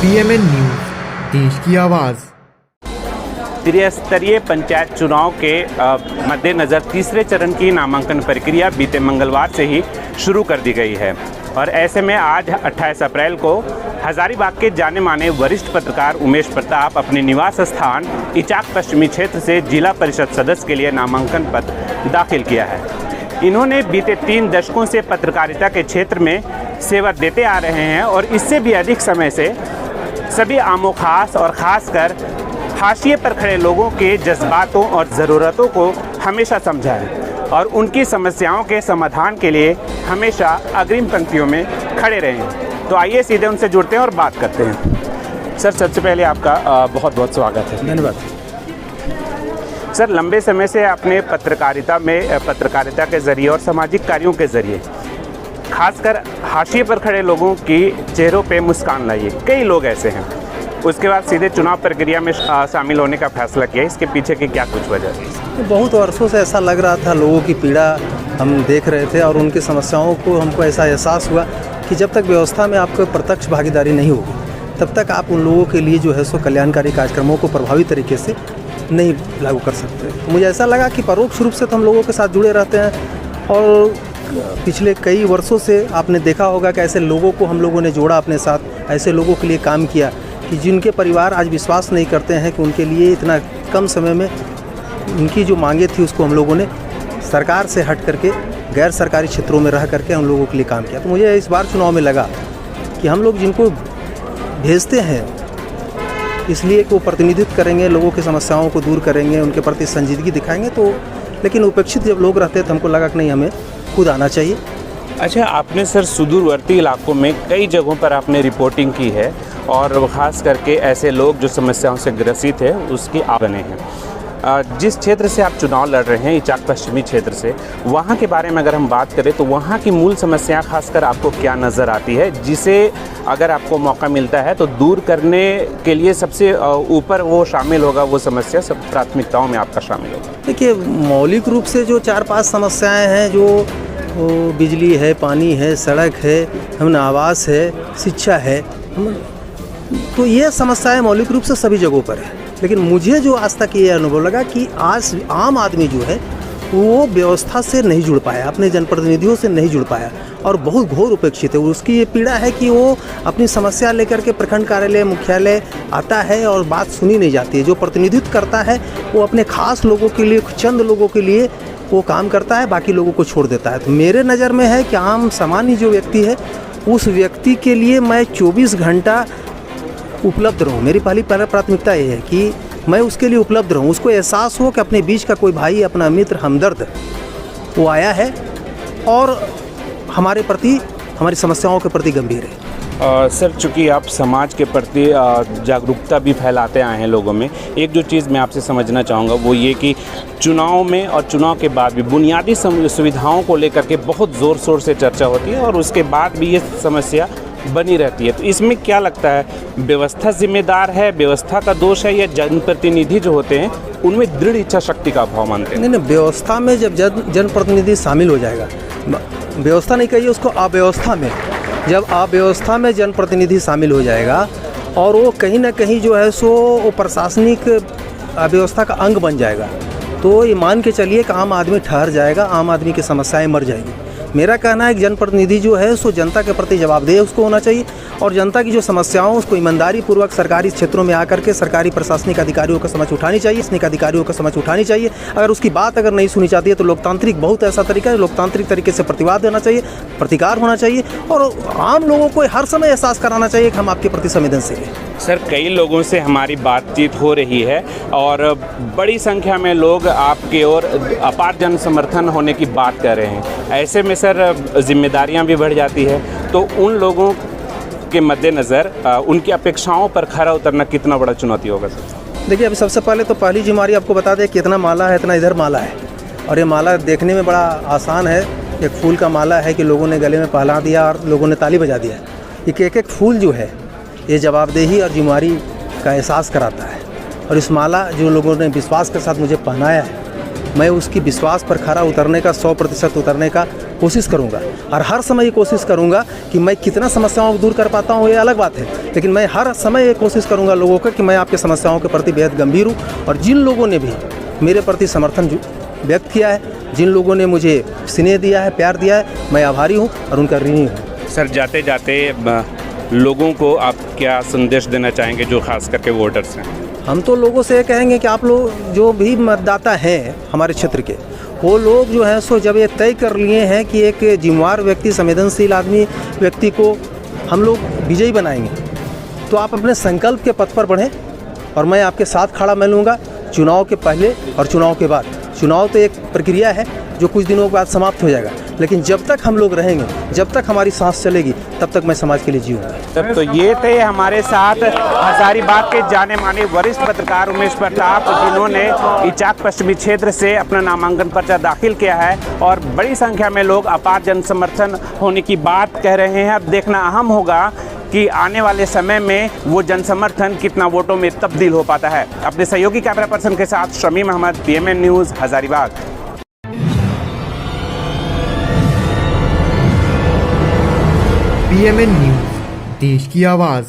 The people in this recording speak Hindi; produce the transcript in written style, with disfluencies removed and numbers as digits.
PMN न्यूज़, देश की आवाज़। त्रिस्तरीय पंचायत चुनाव के मद्देनज़र तीसरे चरण की नामांकन प्रक्रिया बीते मंगलवार से ही शुरू कर दी गई है और ऐसे में आज 28 अप्रैल को हजारीबाग के जाने माने वरिष्ठ पत्रकार उमेश प्रताप अपने निवास स्थान इचाक पश्चिमी क्षेत्र से जिला परिषद सदस्य के लिए नामांकन पत्र दाखिल किया है। इन्होंने बीते 3 दशकों से पत्रकारिता के क्षेत्र में सेवा देते आ रहे हैं और इससे भी अधिक समय से सभी आमो खास और ख़ासकर हाशिए पर खड़े लोगों के जज्बातों और ज़रूरतों को हमेशा समझा है और उनकी समस्याओं के समाधान के लिए हमेशा अग्रिम पंक्तियों में खड़े रहे हैं। तो आइए सीधे उनसे जुड़ते हैं और बात करते हैं। सर, सबसे पहले आपका बहुत बहुत स्वागत है। धन्यवाद। सर, लंबे समय से आपने पत्रकारिता के ज़रिए और सामाजिक कार्यों के ज़रिए खासकर हाशिए पर खड़े लोगों की चेहरों पे मुस्कान लाई है। कई लोग ऐसे हैं, उसके बाद सीधे चुनाव प्रक्रिया में शामिल होने का फैसला किया। इसके पीछे की क्या कुछ वजह है? बहुत वर्षों से ऐसा लग रहा था, लोगों की पीड़ा हम देख रहे थे और उनकी समस्याओं को हमको ऐसा एहसास हुआ कि जब तक व्यवस्था में आपको प्रत्यक्ष भागीदारी नहीं होगी तब तक आप उन लोगों के लिए जो है सो कल्याणकारी कार्यक्रमों को प्रभावी तरीके से नहीं लागू कर सकते। तो मुझे ऐसा लगा कि परोक्ष रूप से तो हम लोगों के साथ जुड़े रहते हैं और पिछले कई वर्षों से आपने देखा होगा कि ऐसे लोगों को हम लोगों ने जोड़ा अपने साथ, ऐसे लोगों के लिए काम किया कि जिनके परिवार आज विश्वास नहीं करते हैं कि उनके लिए इतना कम समय में उनकी जो मांगे थी उसको हम लोगों ने सरकार से हट करके गैर सरकारी क्षेत्रों में रह करके हम लोगों के लिए काम किया। तो मुझे इस बार चुनाव में लगा कि हम लोग जिनको भेजते हैं इसलिए कि वो प्रतिनिधित्व करेंगे, लोगों की समस्याओं को दूर करेंगे, उनके प्रति संजीदगी दिखाएंगे। तो लेकिन उपेक्षित जब लोग रहते हैं तो हमको लगा कि नहीं, हमें खुद आना चाहिए। अच्छा, आपने सर सुदूरवर्ती इलाकों में कई जगहों पर आपने रिपोर्टिंग की है और ख़ास करके ऐसे लोग जो समस्याओं से ग्रसित है उसकी आप बने हैं। जिस क्षेत्र से आप चुनाव लड़ रहे हैं, इचाक पश्चिमी क्षेत्र से, वहाँ के बारे में अगर हम बात करें तो वहाँ की मूल समस्या खासकर आपको क्या नज़र आती है जिसे अगर आपको मौका मिलता है तो दूर करने के लिए सबसे ऊपर वो शामिल होगा, वो समस्या सब प्राथमिकताओं में आपका शामिल होगा? देखिए, मौलिक रूप से जो 4-5 समस्याएं हैं, जो बिजली है, पानी है, सड़क है, हमने आवास है, शिक्षा है, तो ये समस्याएं मौलिक रूप से सभी जगहों पर है। लेकिन मुझे जो आज तक ये अनुभव लगा कि आज आम आदमी जो है वो व्यवस्था से नहीं जुड़ पाया, अपने जनप्रतिनिधियों से नहीं जुड़ पाया और बहुत घोर उपेक्षित है। उसकी ये पीड़ा है कि वो अपनी समस्या लेकर के प्रखंड कार्यालय, मुख्यालय आता है और बात सुनी नहीं जाती है। जो प्रतिनिधित्व करता है वो अपने खास लोगों के लिए, चंद लोगों के लिए वो काम करता है, बाकी लोगों को छोड़ देता है। तो मेरे नज़र में है कि आम सामान्य जो व्यक्ति है उस व्यक्ति के लिए मैं 24 घंटा उपलब्ध रहूं। मेरी पहली प्राथमिकता ये है कि मैं उसके लिए उपलब्ध रहूं, उसको एहसास हो कि अपने बीच का कोई भाई, अपना मित्र, हमदर्द वो आया है और हमारे प्रति, हमारी समस्याओं के प्रति गंभीर है। सर, चूँकि आप समाज के प्रति जागरूकता भी फैलाते आए हैं लोगों में, एक जो चीज़ मैं आपसे समझना चाहूँगा वो ये कि चुनाव में और चुनाव के बाद भी बुनियादी सुविधाओं को लेकर के बहुत ज़ोर शोर से चर्चा होती है और उसके बाद भी ये समस्या बनी रहती है। तो इसमें क्या लगता है, व्यवस्था जिम्मेदार है, व्यवस्था का दोष है या जनप्रतिनिधि जो होते हैं उनमें दृढ़ इच्छा शक्ति का अभाव मानते हैं? नहीं, व्यवस्था में जब जनप्रतिनिधि शामिल हो जाएगा, व्यवस्था नहीं कहिए उसको, अव्यवस्था में, जब अव्यवस्था में जनप्रतिनिधि शामिल हो जाएगा और वो कहीं ना कहीं जो है सो वो प्रशासनिक अव्यवस्था का अंग बन जाएगा, तो ये मान के चलिए कि आम आदमी ठहर जाएगा, आम आदमी की समस्याएं मर जाएगी। मेरा कहना है कि जनप्रतिनिधि जो है सो जनता के प्रति जवाबदेह उसको होना चाहिए और जनता की जो समस्याओं उसको ईमानदारी पूर्वक सरकारी क्षेत्रों में आकर के सरकारी प्रशासनिक अधिकारियों का समझ उठानी चाहिए, प्रशासनिक अधिकारियों का समझ उठानी चाहिए। अगर उसकी बात अगर नहीं सुनी जाती है तो लोकतांत्रिक बहुत ऐसा तरीका है, लोकतांत्रिक तरीके से प्रतिवाद देना चाहिए, प्रतिकार होना चाहिए और आम लोगों को हर समय एहसास कराना चाहिए कि हम आपके प्रति संवेदनशील हैं। सर, कई लोगों से हमारी बातचीत हो रही है और बड़ी संख्या में लोग आपकी ओर अपार जन समर्थन होने की बात कर रहे हैं। ऐसे में सर जिम्मेदारियां भी बढ़ जाती है, तो उन लोगों के मद्देनज़र उनकी अपेक्षाओं पर खरा उतरना कितना बड़ा चुनौती होगा सर? देखिए, अभी सबसे पहले तो पहली जिम्मेदारी आपको बता दें कि इतना माला है, इतना इधर माला है और ये माला देखने में बड़ा आसान है। एक फूल का माला है कि लोगों ने गले में पहना दिया और लोगों ने ताली बजा दिया। एक एक फूल जो है ये जवाबदेही और जिम्मेदारी का एहसास कराता है और इस माला जो लोगों ने विश्वास के साथ मुझे पहनाया है, मैं उसकी विश्वास पर खरा उतरने का 100% उतरने का कोशिश करूँगा और हर समय ये कोशिश करूँगा कि मैं कितना समस्याओं को दूर कर पाता हूँ ये अलग बात है, लेकिन मैं हर समय ये कोशिश करूँगा लोगों का कि मैं आपके समस्याओं के प्रति बेहद गंभीर हूँ। और जिन लोगों ने भी मेरे प्रति समर्थन व्यक्त किया है, जिन लोगों ने मुझे स्नेह दिया है, प्यार दिया है, मैं आभारी हूँ और उनका ऋणी हूँ। सर, जाते जाते लोगों को आप क्या संदेश देना चाहेंगे जो खास करके वोटर्स हैं? हम तो लोगों से ये कहेंगे कि आप लोग जो भी मतदाता हैं हमारे क्षेत्र के, वो लोग जो हैं सो जब ये तय कर लिए हैं कि एक जिम्मेदार व्यक्ति, संवेदनशील आदमी व्यक्ति को हम लोग विजयी बनाएंगे, तो आप अपने संकल्प के पथ पर बढ़ें और मैं आपके साथ खड़ा मिलूँगा चुनाव के पहले और चुनाव के बाद। चुनाव तो एक प्रक्रिया है जो कुछ दिनों के बाद समाप्त हो जाएगा, लेकिन जब तक हम लोग रहेंगे, जब तक हमारी सांस चलेगी, तब तक मैं समाज के लिए जीऊँगा। तो ये थे हमारे साथ हजारीबाग के जाने माने वरिष्ठ पत्रकार उमेश प्रताप, जिन्होंने इचाक पश्चिमी क्षेत्र से अपना नामांकन पर्चा दाखिल किया है और बड़ी संख्या में लोग अपार जन समर्थन होने की बात कह रहे हैं। अब देखना अहम होगा कि आने वाले समय में वो जनसमर्थन कितना वोटों में तब्दील हो पाता है। अपने सहयोगी कैमरा पर्सन के साथ Shamim Ahmed, PMN news, Hazaribagh. PMN news, देश की आवाज़।